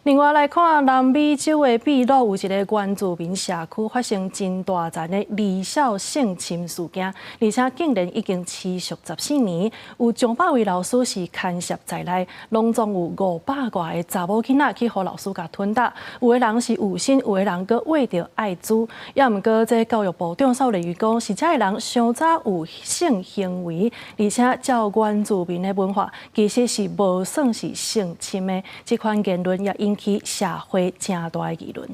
另外来看，南美洲的秘鲁有一个原住民社区发生真大阵的离校性侵事件，而且竟然已经持续14年，有200位老师是牵涉在内，拢总有500多个查某囡仔去互老师甲吞打，有的人是有心，有的人阁为着爱滋，也毋过这教育部长稍认为讲，是这个人上早有性行为，而且照原住民的文化，其实是无算是性侵的，这款言论也引起社会正大的议论。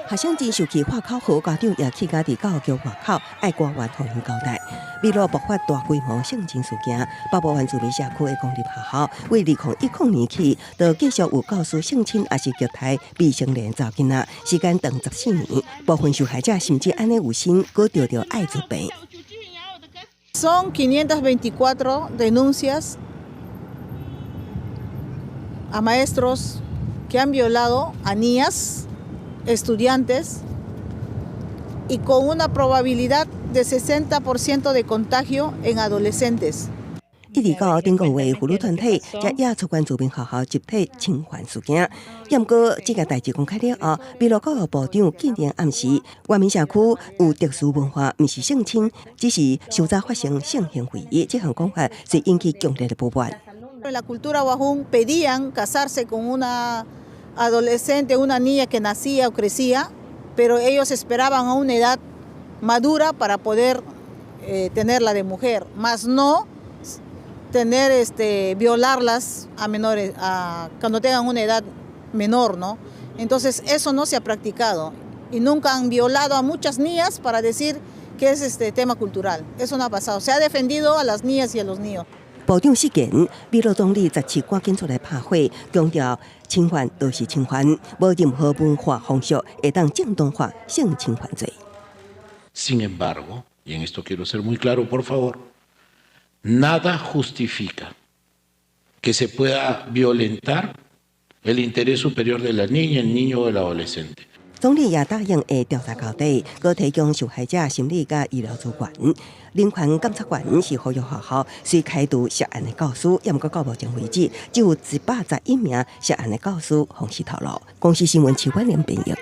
学生真受气，化考好家长也去家伫教育局外口爱官员互因交代。秘鲁爆发大规模性侵事件，北部原住民社区的公立学校，为2010年起，就继续有教师性侵也是虐待未成年查囡仔，时间长14年。部分受害者甚至安尼有心，搁得到艾滋病。Son 524 denuncias a maestros que han violado a niñas, estudiantes, y con una probabilidad de 60% de contagio en adolescentes. 一直到顶个月，妇女团体才也出原住民学校集体侵犯事件。也毋过，这件代志公开了后，秘鲁教育部长竟然暗示，原民社区有特殊文化，毋是性侵，只是上早发生性行为。这项讲法是引起强烈的不满。En la cultura wajún pedían casarse con una adolescente, una niña que nacía o crecía, pero ellos esperaban a una edad madura para poder tenerla de mujer, más no tener violarlas a menores cuando tengan una edad menor, ¿no? Entonces eso no se ha practicado y nunca han violado a muchas niñas para decir que es tema cultural. Eso no ha pasado. Se ha defendido a las niñas y a los niños. 部长释言，秘鲁总理17赶紧出来拍火，强调侵犯都是侵犯，无任何文化风俗会当正当化性侵犯罪。Sin embargo, y en esto quiero ser muy claro, por favor, nada justifica que se pueda violentar el interés superior de la niña, el niño o el adolescente. 总理也答应会调查到底，佮提供受害者心理甲医疗资源。人权检察官是呼吁学校虽开除涉案的教师，也毋过到目前为止，只有111名涉案的教师方式透露。公司新闻7关联编译。